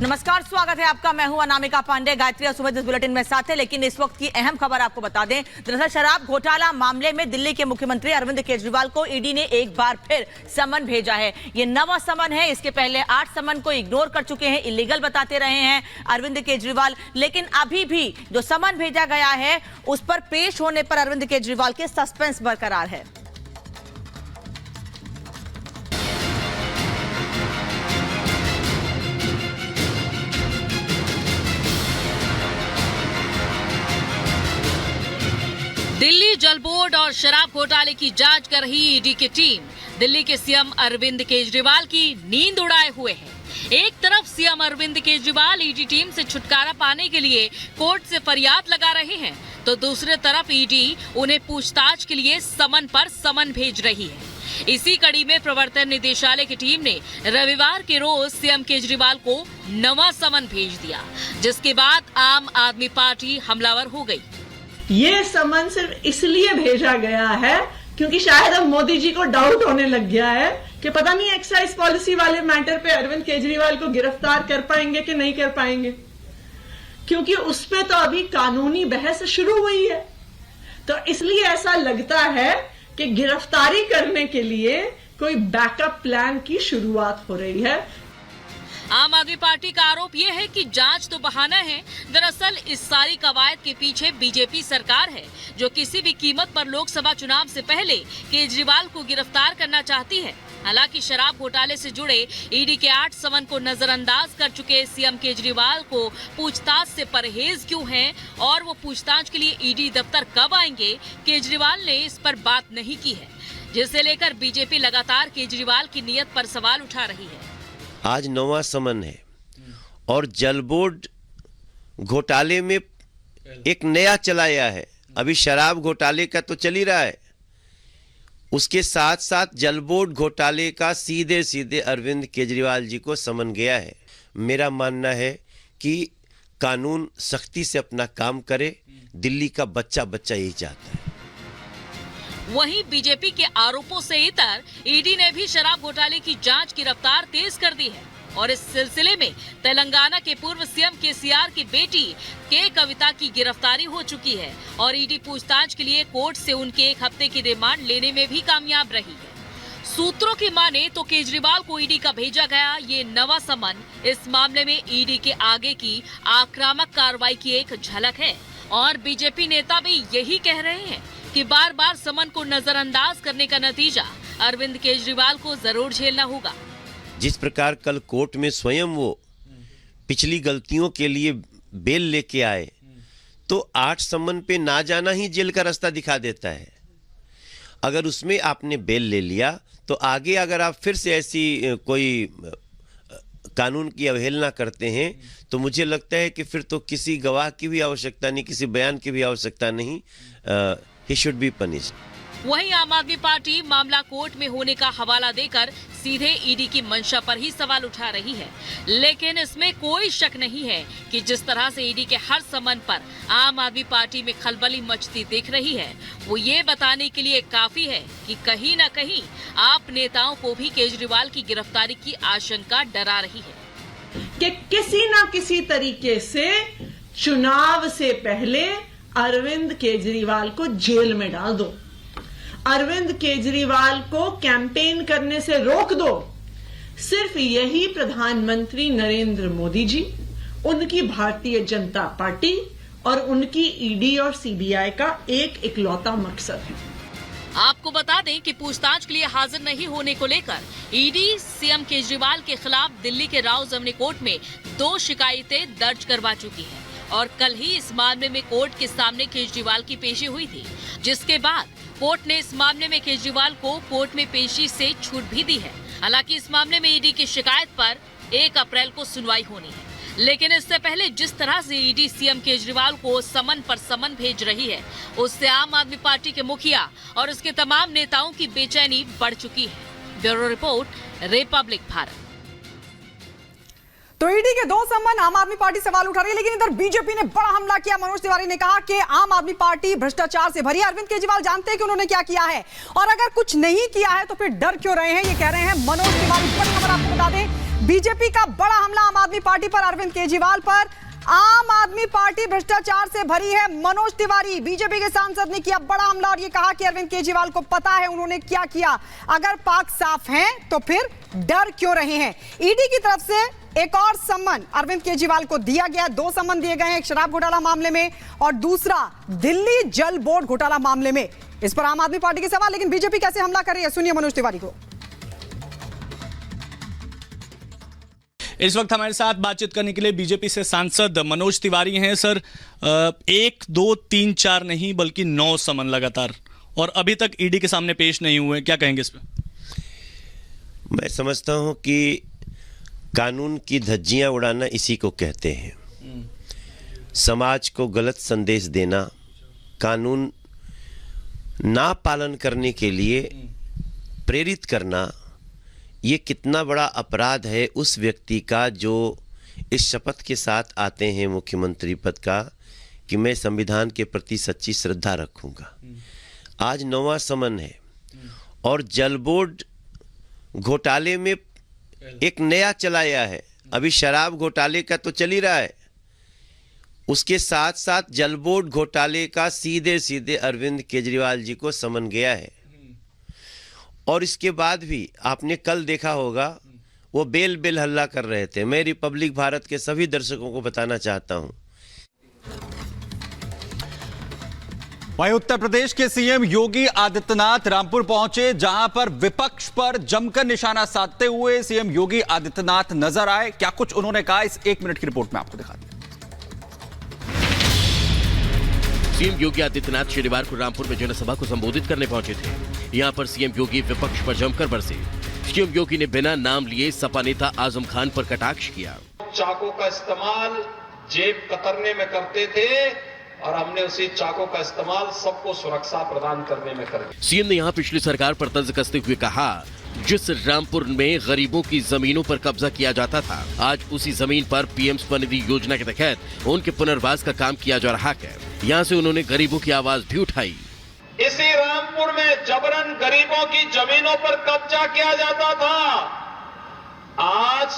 नमस्कार, स्वागत है आपका। मैं हूं अनामिका पांडे। गायत्री सुबह इस बुलेटिन में साथ है, लेकिन इस वक्त की अहम खबर आपको बता दें। दरअसल शराब घोटाला मामले में दिल्ली के मुख्यमंत्री अरविंद केजरीवाल को ईडी ने एक बार फिर समन भेजा है। ये नवा समन है। इसके पहले 8 समन को इग्नोर कर चुके हैं, इलीगल बताते रहे हैं अरविंद केजरीवाल। लेकिन अभी भी जो समन भेजा गया है उस पर पेश होने पर अरविंद केजरीवाल के सस्पेंस बरकरार है। दिल्ली जल बोर्ड और शराब घोटाले की जांच कर रही ईडी की टीम दिल्ली के सीएम अरविंद केजरीवाल की नींद उड़ाए हुए है। एक तरफ CM Arvind Kejriwal ED team से छुटकारा पाने के लिए कोर्ट से फरियाद लगा रहे हैं, तो दूसरी तरफ ईडी उन्हें पूछताछ के लिए समन पर समन भेज रही है। इसी कड़ी में प्रवर्तन निदेशालय की टीम ने रविवार के रोज सीएम केजरीवाल को नवा समन भेज दिया, जिसके बाद आम आदमी पार्टी हमलावर हो गई। ये समन सिर्फ इसलिए भेजा गया है क्योंकि शायद अब मोदी जी को डाउट होने लग गया है कि पता नहीं एक्साइज पॉलिसी वाले मैटर पे अरविंद केजरीवाल को गिरफ्तार कर पाएंगे कि नहीं कर पाएंगे, क्योंकि उस पे तो अभी कानूनी बहस शुरू हुई है। तो इसलिए ऐसा लगता है कि गिरफ्तारी करने के लिए कोई बैकअप प्लान की शुरुआत हो रही है। आम आदमी पार्टी का आरोप यह है कि जांच तो बहाना है। दरअसल इस सारी कवायद के पीछे बीजेपी सरकार है, जो किसी भी कीमत पर लोकसभा चुनाव से पहले केजरीवाल को गिरफ्तार करना चाहती है। हालांकि शराब घोटाले से जुड़े ईडी के 8 समन को नजरअंदाज कर चुके सीएम केजरीवाल को पूछताछ से परहेज क्यों है और वो पूछताछ के लिए ईडी दफ्तर कब आएंगे, केजरीवाल ने इस पर बात नहीं की है, जिसे लेकर बीजेपी लगातार केजरीवाल की नीयत पर सवाल उठा रही है। आज 9वां समन है और जल बोर्ड घोटाले में एक नया चलाया है। अभी शराब घोटाले का तो चल ही रहा है, उसके साथ साथ जल बोर्ड घोटाले का सीधे सीधे अरविंद केजरीवाल जी को समन गया है। मेरा मानना है कि कानून सख्ती से अपना काम करे, दिल्ली का बच्चा बच्चा यही चाहता है। वहीं बीजेपी के आरोपों से इतर ईडी ने भी शराब घोटाले की जांच की रफ्तार तेज कर दी है और इस सिलसिले में तेलंगाना के पूर्व सीएम केसीआर की बेटी के कविता की गिरफ्तारी हो चुकी है और ईडी पूछताछ के लिए कोर्ट से उनके 1 हफ्ते की रिमांड लेने में भी कामयाब रही है। सूत्रों की माने तो केजरीवाल को ईडी का भेजा गया ये नवा समन इस मामले में ईडी के आगे की आक्रामक कार्रवाई की एक झलक है और बीजेपी नेता भी यही कह रहे हैं कि बार बार समन को नजरअंदाज करने का नतीजा अरविंद केजरीवाल को जरूर झेलना होगा। जिस प्रकार कल कोर्ट में स्वयं वो पिछली गलतियों के लिए बेल लेके आए, तो 8 समन पे ना जाना ही जेल का रास्ता दिखा देता है। अगर उसमें आपने बेल ले लिया तो आगे अगर आप फिर से ऐसी कोई कानून की अवहेलना करते हैं तो मुझे लगता है कि फिर तो किसी गवाह की भी आवश्यकता नहीं, किसी बयान की भी आवश्यकता नहीं। He should be punished. वहीं आम आदमी पार्टी मामला कोर्ट में होने का हवाला देकर सीधे ईडी की मंशा पर ही सवाल उठा रही है, लेकिन इसमें कोई शक नहीं है कि जिस तरह से ईडी के हर समन पर आम आदमी पार्टी में खलबली मचती दिख रही है, वो ये बताने के लिए काफी है कि कहीं न कहीं आप नेताओं को भी केजरीवाल की गिरफ्तारी की आशंका डरा रही है कि किसी न किसी तरीके से चुनाव से पहले अरविंद केजरीवाल को जेल में डाल दो, अरविंद केजरीवाल को कैंपेन करने से रोक दो। सिर्फ यही प्रधानमंत्री नरेंद्र मोदी जी, उनकी भारतीय जनता पार्टी और उनकी ईडी और सीबीआई का एक इकलौता मकसद है। आपको बता दें कि पूछताछ के लिए हाजिर नहीं होने को लेकर ईडी सीएम केजरीवाल के खिलाफ दिल्ली के राव जमनी कोर्ट में 2 शिकायतें दर्ज करवा चुकी है और कल ही इस मामले में कोर्ट के सामने केजरीवाल की पेशी हुई थी, जिसके बाद कोर्ट ने इस मामले में केजरीवाल को कोर्ट में पेशी से छूट भी दी है। हालांकि इस मामले में ईडी की शिकायत पर 1 अप्रैल को सुनवाई होनी है, लेकिन इससे पहले जिस तरह से ईडी सीएम केजरीवाल को समन पर समन भेज रही है, उससे आम आदमी पार्टी के मुखिया और उसके तमाम नेताओं की बेचैनी बढ़ चुकी है। Bureau report, Republic Bharat. तो ईडी के 2 समन, आम आदमी पार्टी सवाल उठा रही है, लेकिन इधर बीजेपी ने बड़ा हमला किया। मनोज तिवारी ने कहा कि आम आदमी पार्टी भ्रष्टाचार से भरी है। अरविंद केजरीवाल जानते हैं कि उन्होंने क्या किया है और अगर कुछ नहीं किया है तो फिर डर क्यों रहे हैं, ये कह रहे हैं मनोज तिवारी। बड़ी खबर आपको बता दें, बीजेपी का बड़ा हमला आम आदमी पार्टी पर, अरविंद केजरीवाल पर। आम आदमी पार्टी भ्रष्टाचार से भरी है। मनोज तिवारी बीजेपी के सांसद ने किया बड़ा हमला और ये कहा कि अरविंद केजरीवाल को पता है उन्होंने क्या किया। अगर पाक साफ हैं तो फिर डर क्यों रहे हैं। ईडी की तरफ से एक और सम्मन अरविंद केजरीवाल को दिया गया। 2 सम्मन दिए गए हैं, एक शराब घोटाला मामले में और दूसरा दिल्ली जल बोर्ड घोटाला मामले में। इस पर आम आदमी पार्टी के सवाल, लेकिन बीजेपी कैसे हमला कर रही है, सुनिए मनोज तिवारी को। इस वक्त हमारे साथ बातचीत करने के लिए बीजेपी से सांसद मनोज तिवारी हैं। सर, 1, 2, 3, 4 नहीं बल्कि 9 समन लगातार, और अभी तक ईडी के सामने पेश नहीं हुए, क्या कहेंगे इस पे? मैं समझता हूं कि कानून की धज्जियां उड़ाना इसी को कहते हैं। समाज को गलत संदेश देना, कानून ना पालन करने के लिए प्रेरित करना, ये कितना बड़ा अपराध है उस व्यक्ति का जो इस शपथ के साथ आते हैं मुख्यमंत्री पद का कि मैं संविधान के प्रति सच्ची श्रद्धा रखूंगा। आज 9वां समन है और जल बोर्ड घोटाले में एक नया चलाया है। अभी शराब घोटाले का तो चल ही रहा है, उसके साथ साथ जल बोर्ड घोटाले का सीधे सीधे अरविंद केजरीवाल जी को समन गया है। और इसके बाद भी आपने कल देखा होगा वो बेल बेल हल्ला कर रहे थे। मैं रिपब्लिक भारत के सभी दर्शकों को बताना चाहता हूं। वहीं उत्तर प्रदेश के सीएम योगी आदित्यनाथ रामपुर पहुंचे, जहां पर विपक्ष पर जमकर निशाना साधते हुए सीएम योगी आदित्यनाथ नजर आए। क्या कुछ उन्होंने कहा, इस 1 मिनट की रिपोर्ट में आपको दिखाते हैं। सीएम योगी आदित्यनाथ शनिवार को रामपुर में जनसभा को संबोधित करने पहुंचे थे। यहां पर सीएम योगी विपक्ष पर जमकर बरसे। सीएम योगी ने बिना नाम लिए सपा नेता आजम खान पर कटाक्ष किया। चाकू का इस्तेमाल जेब कतरने में करते थे और हमने उसी चाकू का इस्तेमाल सबको सुरक्षा प्रदान करने में कर दिया। सीएम ने यहां पिछली सरकार पर तंज कसते हुए कहा, जिस रामपुर में गरीबों की जमीनों पर कब्जा किया जाता था, आज उसी जमीन पर पीएम स्वनिधि योजना के तहत उनके पुनर्वास का काम किया जा रहा है। यहाँ से उन्होंने गरीबों की आवाज भी उठाई। इसी रामपुर में जबरन गरीबों की जमीनों पर कब्जा किया जाता था। आज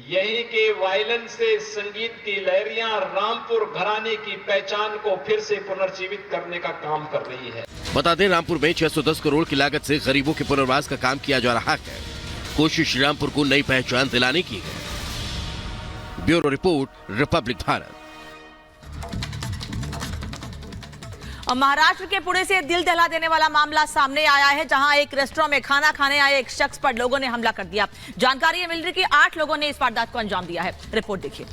यही के वायलेंस से संगीत की लहरियां रामपुर घराने की पहचान को फिर से पुनर्जीवित करने का काम कर रही है। बता दें, रामपुर में 610 करोड़ की लागत से गरीबों के पुनर्वास का काम किया जा रहा है। कोशिश रामपुर को नई पहचान दिलाने की है। Bureau report, Republic Bharat. और महाराष्ट्र के पुणे से दिल दहला देने वाला मामला सामने आया है, जहां एक रेस्टोरेंट में खाना खाने आए एक शख्स पर लोगों ने हमला कर दिया। जानकारी मिल रही है कि 8 लोगों ने इस वारदात को अंजाम दिया है। रिपोर्ट देखिए।